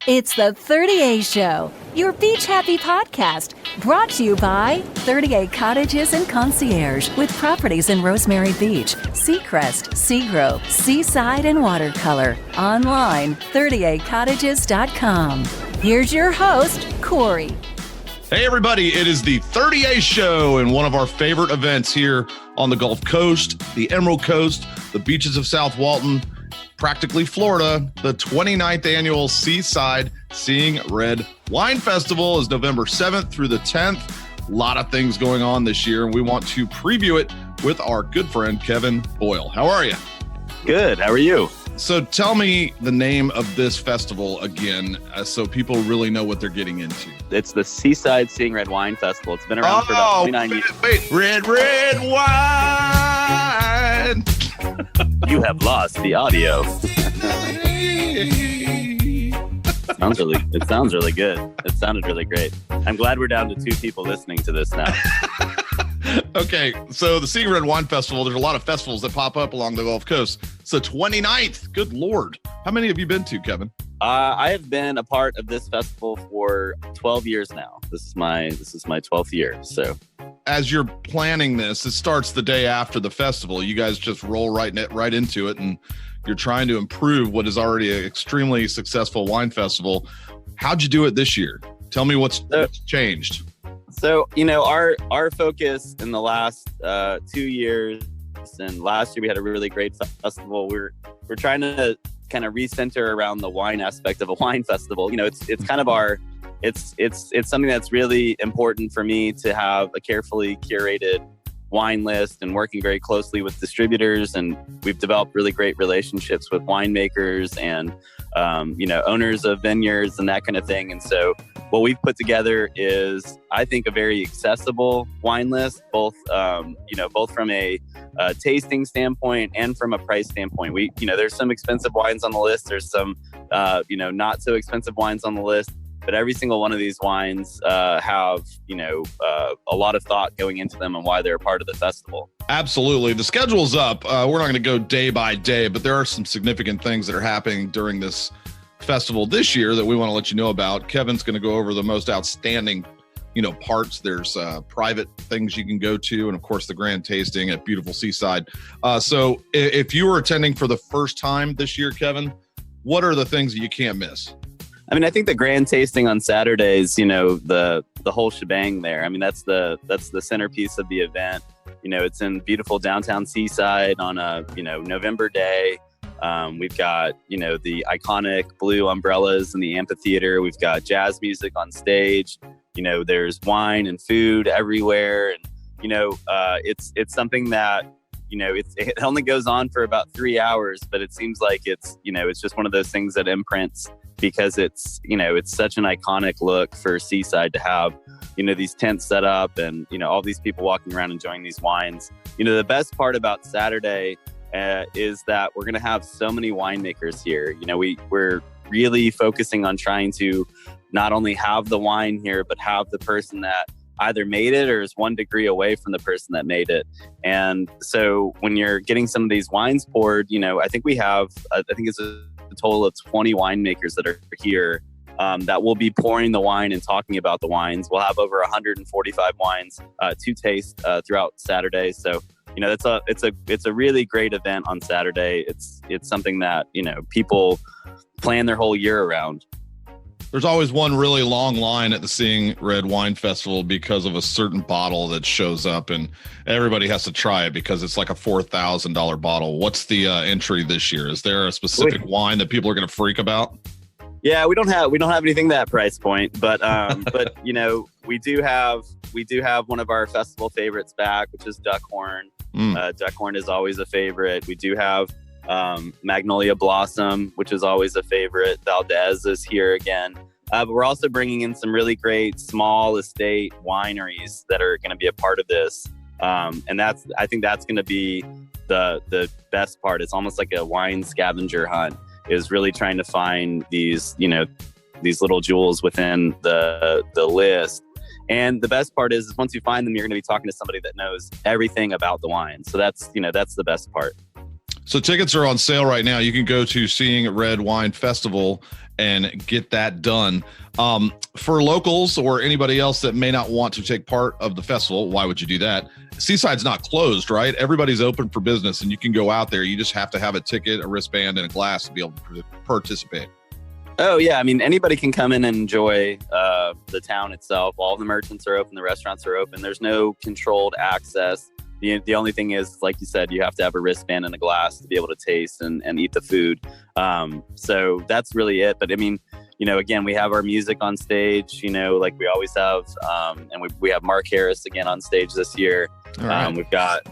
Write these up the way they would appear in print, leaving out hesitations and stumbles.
It's the 30A Show, your beach happy podcast, brought to you by 30A Cottages and Concierge, with properties in Rosemary Beach, Seacrest, Seagrove, Seaside, and Watercolor. Online, 30acottages.com. Here's your host, Corey. Hey everybody, it is the 30A Show and one of our favorite events here on the Gulf Coast, the Emerald Coast, the beaches of South Walton, practically Florida. The 29th annual Seaside Seeing Red Wine Festival is November 7th through the 10th. A lot of things going on this year, and we want to preview it with our good friend, Kevin Boyle. How are you? Good. How are you? So tell me the name of this festival again, so people really know what they're getting into. It's the Seaside Seeing Red Wine Festival. It's been around for about 29 years. Wait, red wine. You have lost the audio. It sounds really good. It sounded really great. I'm glad we're down to 2 people listening to this now. Okay, so the Seeing Red Wine Festival, there's a lot of festivals that pop up along the Gulf Coast. So 29th, good Lord. How many have you been to, Kevin? I have been a part of this festival for 12 years now. This is my 12th year. So as you're planning this, it starts the day after the festival. You guys just roll right into it, and you're trying to improve what is already an extremely successful wine festival. How'd you do it this year? Tell me what's changed. So, our focus in the last 2 years, and last year we had a really great festival. We're trying to kind of recenter around the wine aspect of a wine festival. It's kind of it's something that's really important for me to have a carefully curated wine list, and working very closely with distributors. And we've developed really great relationships with winemakers and, owners of vineyards and that kind of thing. And so what we've put together is, I think, a very accessible wine list, both from a tasting standpoint and from a price standpoint. There's some expensive wines on the list. There's some, not so expensive wines on the list. But every single one of these wines have, a lot of thought going into them and why they're a part of the festival. Absolutely. The schedule's up. We're not going to go day by day, but there are some significant things that are happening during this festival this year that we want to let you know about. Kevin's going to go over the most outstanding, parts. There's private things you can go to, and of course the grand tasting at beautiful Seaside. So if you were attending for the first time this year, Kevin, what are the things that you can't miss? I mean, I think the grand tasting on Saturdays, the whole shebang there. I mean, that's the centerpiece of the event. It's in beautiful downtown Seaside on a, November day. We've got, the iconic blue umbrellas in the amphitheater. We've got jazz music on stage. There's wine and food everywhere. And, it's something that, it only goes on for about 3 hours, but it seems like it's just one of those things that imprints, because it's such an iconic look for Seaside to have, these tents set up and, all these people walking around enjoying these wines. The best part about Saturday is that we're going to have so many winemakers here. We're really focusing on trying to not only have the wine here, but have the person that either made it or is 1 degree away from the person that made it. And so when you're getting some of these wines poured, I think it's a total of 20 winemakers that are here that will be pouring the wine and talking about the wines. We'll have over 145 wines to taste throughout Saturday. So, it's a really great event on Saturday. It's something that, people plan their whole year around. There's always one really long line at the Seeing Red Wine Festival because of a certain bottle that shows up, and everybody has to try it because it's like a $4,000 bottle. What's the entry this year? Is there a specific wine that people are going to freak about? Yeah, we don't have anything that price point, but we do have one of our festival favorites back, which is Duckhorn. Duckhorn is always a favorite. We do have Magnolia Blossom, which is always a favorite. Valdez is here again. But we're also bringing in some really great small estate wineries that are going to be a part of this. And I think that's going to be the best part. It's almost like a wine scavenger hunt, is really trying to find these little jewels within the list. And the best part is once you find them, you're going to be talking to somebody that knows everything about the wine. So that's the best part. So tickets are on sale right now. You can go to Seeing Red Wine Festival and get that done. For locals or anybody else that may not want to take part of the festival, why would you do that? Seaside's not closed, right? Everybody's open for business and you can go out there. You just have to have a ticket, a wristband, and a glass to be able to participate. Oh, yeah. I mean, anybody can come in and enjoy the town itself. All the merchants are open. The restaurants are open. There's no controlled access. The only thing is, like you said, you have to have a wristband and a glass to be able to taste and eat the food. So that's really it. But I mean, again, we have our music on stage, like we always have. And we have Mark Harris again on stage this year. All right. We've got,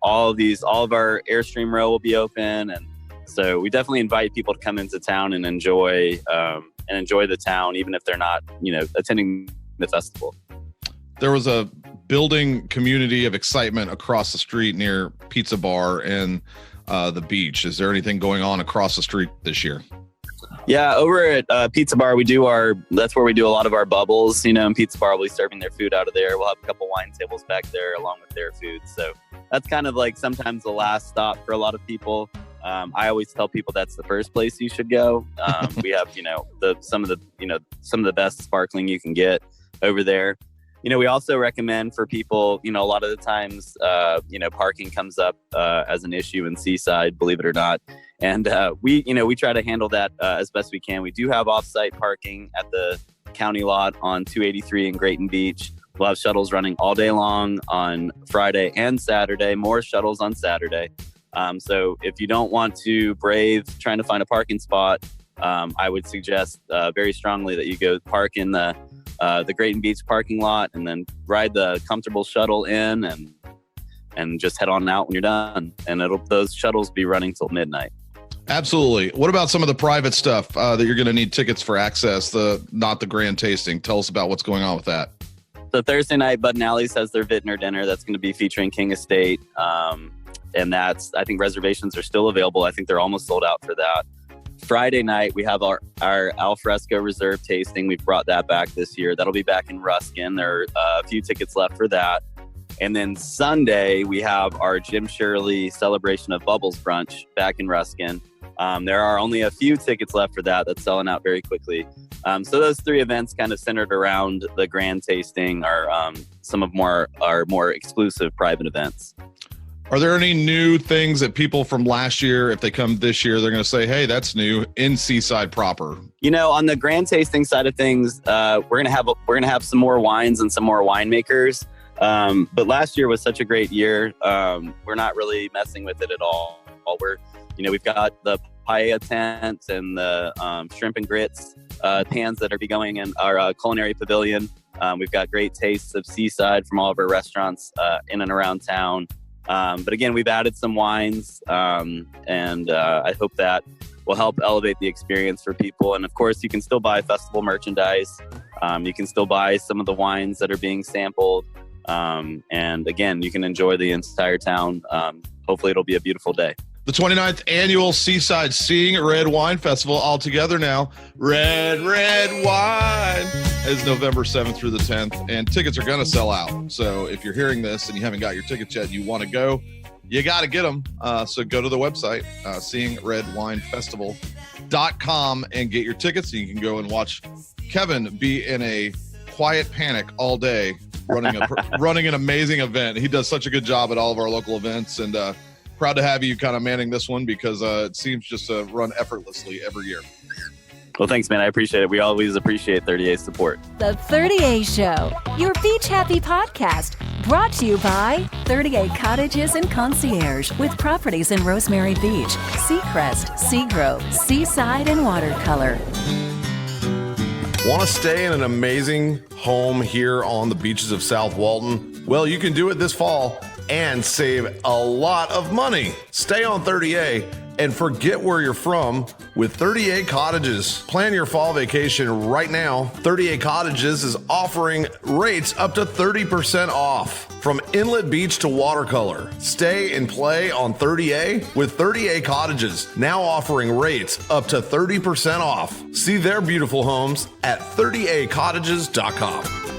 all of our Airstream row will be open. And so we definitely invite people to come into town and enjoy the town, even if they're not, attending the festival. There was a building community of excitement across the street near Pizza Bar and the beach. Is there anything going on across the street this year? Yeah, over at Pizza Bar, that's where we do a lot of our bubbles, and Pizza Bar will be serving their food out of there. We'll have a couple wine tables back there along with their food. So that's kind of like sometimes the last stop for a lot of people. I always tell people that's the first place you should go. We have, some of the best sparkling you can get over there. We also recommend for people, a lot of the times, parking comes up as an issue in Seaside, believe it or not. And we try to handle that as best we can. We do have off-site parking at the county lot on 283 in Grayton Beach. We'll have shuttles running all day long on Friday and Saturday, more shuttles on Saturday. So if you don't want to brave trying to find a parking spot, I would suggest very strongly that you go park in the Grayton Beach parking lot and then ride the comfortable shuttle in and just head on out when you're done. And those shuttles be running till midnight. Absolutely. What about some of the private stuff that you're going to need tickets for access, not the grand tasting? Tell us about what's going on with that. So Thursday night, Bud and Allie's has their vintner dinner. That's going to be featuring King Estate. And I think reservations are still available. I think they're almost sold out for that. Friday night, we have our Alfresco Reserve tasting. We've brought that back this year. That'll be back in Ruskin. There are a few tickets left for that. And then Sunday, we have our Jim Shirley Celebration of Bubbles brunch back in Ruskin. There are only a few tickets left for that. That's selling out very quickly. So those three events kind of centered around the grand tasting are some of our more exclusive private events. Are there any new things that people from last year, if they come this year, they're going to say, hey, that's new in Seaside proper? On the grand tasting side of things, we're going to have some more wines and some more winemakers. But last year was such a great year. We're not really messing with it at all. We've got the paella tent and the shrimp and grits pans that are going in our culinary pavilion. We've got great tastes of Seaside from all of our restaurants in and around town. But again, we've added some wines, and I hope that will help elevate the experience for people. And of course, you can still buy festival merchandise. You can still buy some of the wines that are being sampled. And again, you can enjoy the entire town. Hopefully it'll be a beautiful day. The 29th annual Seaside Seeing Red Wine Festival all together now. Red Wine is November 7th through the 10th, and tickets are going to sell out. So if you're hearing this and you haven't got your tickets yet, you want to go, you got to get them. So go to the website, seeingredwinefestival.com, and get your tickets. You can go and watch Kevin be in a quiet panic all day running an amazing event. He does such a good job at all of our local events, and proud to have you kind of manning this one because it seems just to run effortlessly every year. Well, thanks, man. I appreciate it. We always appreciate 30A's support. The 30A Show, your beach happy podcast, brought to you by 30A Cottages and Concierge with properties in Rosemary Beach, Seacrest, Seagrove, Seaside, and Watercolor. Want to stay in an amazing home here on the beaches of South Walton? Well, you can do it this fall and save a lot of money. Stay on 30A and forget where you're from with 30A Cottages. Plan your fall vacation right now. 30A Cottages is offering rates up to 30% off from Inlet Beach to Watercolor. Stay and play on 30A with 30A Cottages, now offering rates up to 30% off. See their beautiful homes at 30acottages.com.